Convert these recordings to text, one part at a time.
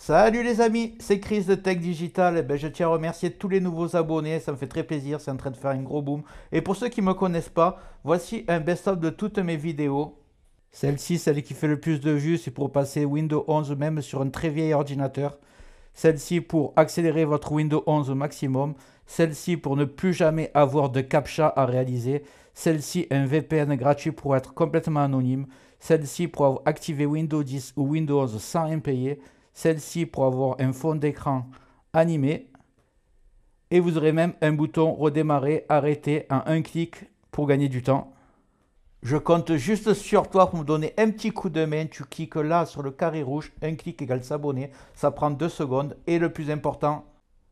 Salut les amis, c'est Chris de Tech Digital. Je tiens à remercier tous les nouveaux abonnés, ça me fait très plaisir, c'est en train de faire un gros boom. Et pour ceux qui ne me connaissent pas, voici un best-of de toutes mes vidéos. Celle-ci, celle qui fait le plus de vues, c'est pour passer Windows 11 même sur un très vieil ordinateur. Celle-ci pour accélérer votre Windows 11 au maximum. Celle-ci pour ne plus jamais avoir de CAPTCHA à réaliser. Celle-ci un VPN gratuit pour être complètement anonyme. Celle-ci pour avoir activé Windows 10 ou Windows 11 sans rien payer. Celle-ci pour avoir un fond d'écran animé. Et vous aurez même un bouton redémarrer, arrêter en un clic pour gagner du temps. Je compte juste sur toi pour me donner un petit coup de main. Tu cliques là sur le carré rouge, un clic égale s'abonner. Ça prend 2 secondes. Et le plus important,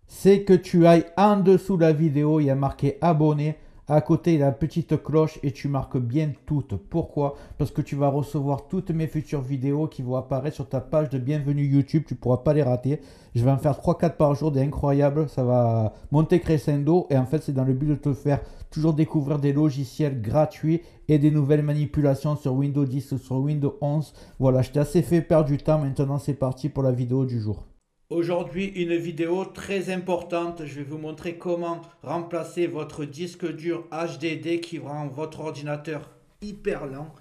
c'est que tu ailles en dessous de la vidéo, il y a marqué abonner. À côté, il y a la petite cloche et tu marques bien toutes. Pourquoi? Parce que tu vas recevoir toutes mes futures vidéos qui vont apparaître sur ta page de bienvenue YouTube. Tu ne pourras pas les rater. Je vais en faire 3-4 par jour, des incroyables. Ça va monter crescendo. Et en fait, c'est dans le but de te faire toujours découvrir des logiciels gratuits et des nouvelles manipulations sur Windows 10 ou sur Windows 11. Voilà, je t'ai assez fait perdre du temps. Maintenant, c'est parti pour la vidéo du jour. Aujourd'hui, une vidéo très importante. Je vais vous montrer comment remplacer votre disque dur HDD qui rend votre ordinateur hyper lent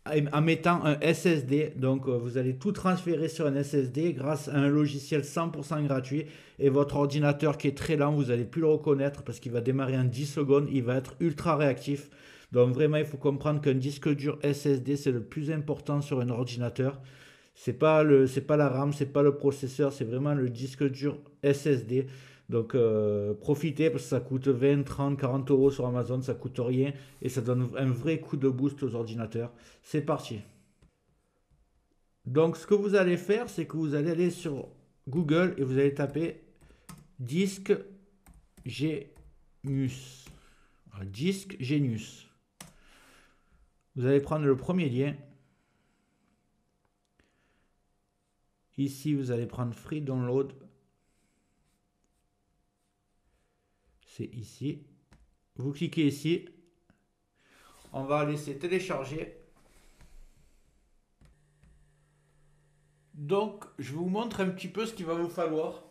en mettant un SSD. Donc, vous allez tout transférer sur un SSD grâce à un logiciel 100% gratuit. Et votre ordinateur qui est très lent, vous n'allez plus le reconnaître parce qu'il va démarrer en 10 secondes. Il va être ultra réactif. Donc, vraiment, il faut comprendre qu'un disque dur SSD, c'est le plus important sur un ordinateur. C'est pas la RAM, c'est pas le processeur, c'est vraiment le disque dur SSD. Donc profitez parce que ça coûte 20, 30, 40 euros sur Amazon, ça coûte rien et ça donne un vrai coup de boost aux ordinateurs. C'est parti. Donc ce que vous allez faire, c'est que vous allez aller sur Google et vous allez taper disque Genius. Disque Genius. Vous allez prendre le premier lien. Ici, vous allez prendre Free Download. C'est ici. Vous cliquez ici. On va laisser télécharger. Donc, je vous montre un petit peu ce qu'il va vous falloir.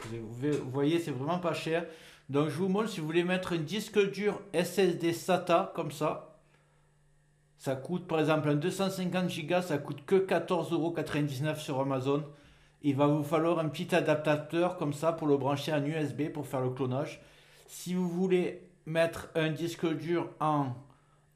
Vous voyez, c'est vraiment pas cher. Donc, je vous montre si vous voulez mettre un disque dur SSD SATA comme ça. Ça coûte, par exemple, un 250 Go, ça coûte que 14,99 € sur Amazon. Il va vous falloir un petit adaptateur comme ça pour le brancher en USB pour faire le clonage. Si vous voulez mettre un disque dur en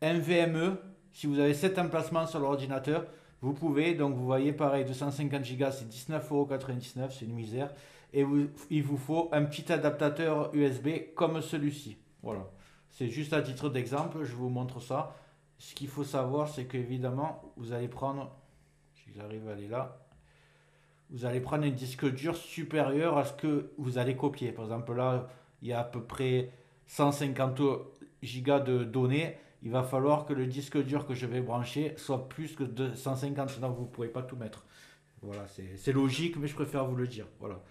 NVMe, si vous avez cet emplacement sur l'ordinateur, vous pouvez. Donc vous voyez pareil, 250 Go c'est 19,99 €, c'est une misère. Et il vous faut un petit adaptateur USB comme celui-ci. Voilà, c'est juste à titre d'exemple, je vous montre ça. Ce qu'il faut savoir, c'est qu'évidemment, vous allez prendre, si j'arrive à aller là, vous allez prendre un disque dur supérieur à ce que vous allez copier. Par exemple, là, il y a à peu près 150 gigas de données. Il va falloir que le disque dur que je vais brancher soit plus que 250, sinon vous ne pourrez pas tout mettre. Voilà, c'est logique, mais je préfère vous le dire. Voilà.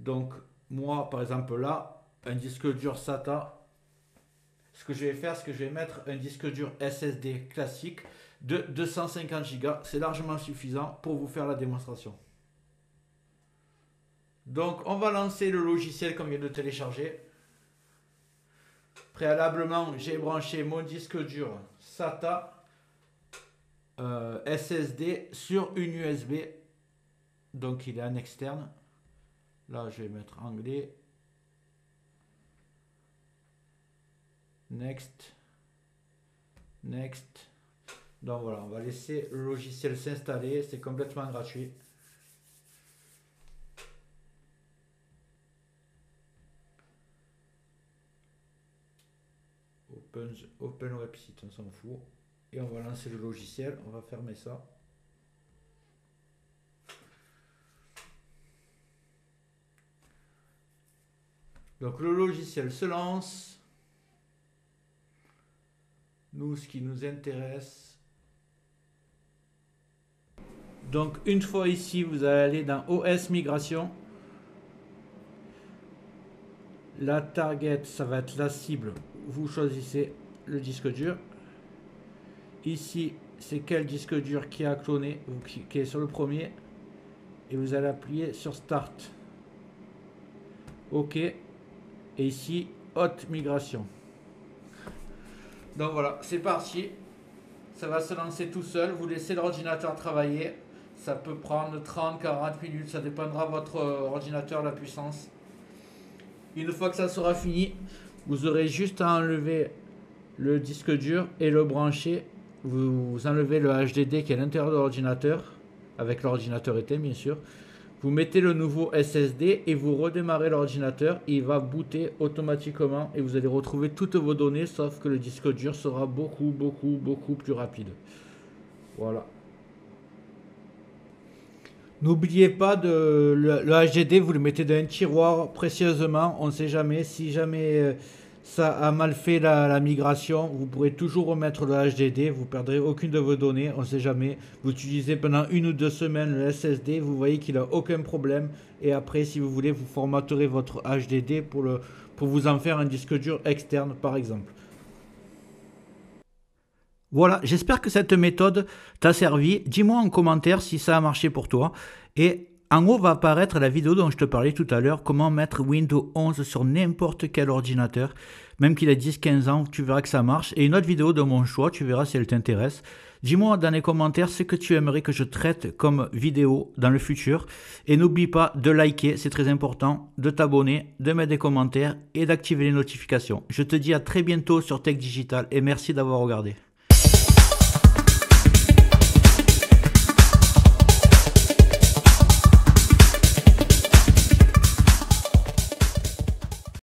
Donc, moi, par exemple, là, un disque dur SATA, ce que je vais faire, c'est que je vais mettre un disque dur SSD classique de 250 Go. C'est largement suffisant pour vous faire la démonstration. Donc, on va lancer le logiciel qu'on vient de télécharger. Préalablement, j'ai branché mon disque dur SATA SSD sur une USB. Donc, il est en externe. Là, je vais mettre anglais. Next. Next. Donc voilà, on va laisser le logiciel s'installer. C'est complètement gratuit. Open website, on s'en fout. Et on va lancer le logiciel. On va fermer ça. Donc le logiciel se lance. Nous, ce qui nous intéresse. Donc une fois ici, vous allez aller dans OS Migration. La target, ça va être la cible. Vous choisissez le disque dur. Ici, c'est quel disque dur qui a cloné. Vous cliquez sur le premier. et vous allez appuyer sur Start. OK. Et ici, haute migration. Donc voilà, c'est parti. Ça va se lancer tout seul. Vous laissez l'ordinateur travailler. Ça peut prendre 30-40 minutes. Ça dépendra de votre ordinateur, la puissance. Une fois que ça sera fini, vous aurez juste à enlever le disque dur et le brancher. Vous enlevez le HDD qui est à l'intérieur de l'ordinateur, avec l'ordinateur éteint bien sûr. Vous mettez le nouveau SSD et vous redémarrez l'ordinateur. Il va booter automatiquement et vous allez retrouver toutes vos données, sauf que le disque dur sera beaucoup plus rapide. Voilà. N'oubliez pas le HDD, vous le mettez dans un tiroir précieusement. On ne sait jamais, si jamais ça a mal fait la migration, vous pourrez toujours remettre le HDD, vous ne perdrez aucune de vos données, on ne sait jamais. Vous utilisez pendant 1 ou 2 semaines le SSD, vous voyez qu'il n'a aucun problème. Et après, si vous voulez, vous formaterez votre HDD pour vous en faire un disque dur externe, par exemple. Voilà, j'espère que cette méthode t'a servi. Dis-moi en commentaire si ça a marché pour toi. Et en haut va apparaître la vidéo dont je te parlais tout à l'heure, comment mettre Windows 11 sur n'importe quel ordinateur. Même qu'il ait 10-15 ans, tu verras que ça marche. Et une autre vidéo de mon choix, tu verras si elle t'intéresse. Dis-moi dans les commentaires ce que tu aimerais que je traite comme vidéo dans le futur. Et n'oublie pas de liker, c'est très important, de t'abonner, de mettre des commentaires et d'activer les notifications. Je te dis à très bientôt sur Tech Digital et merci d'avoir regardé.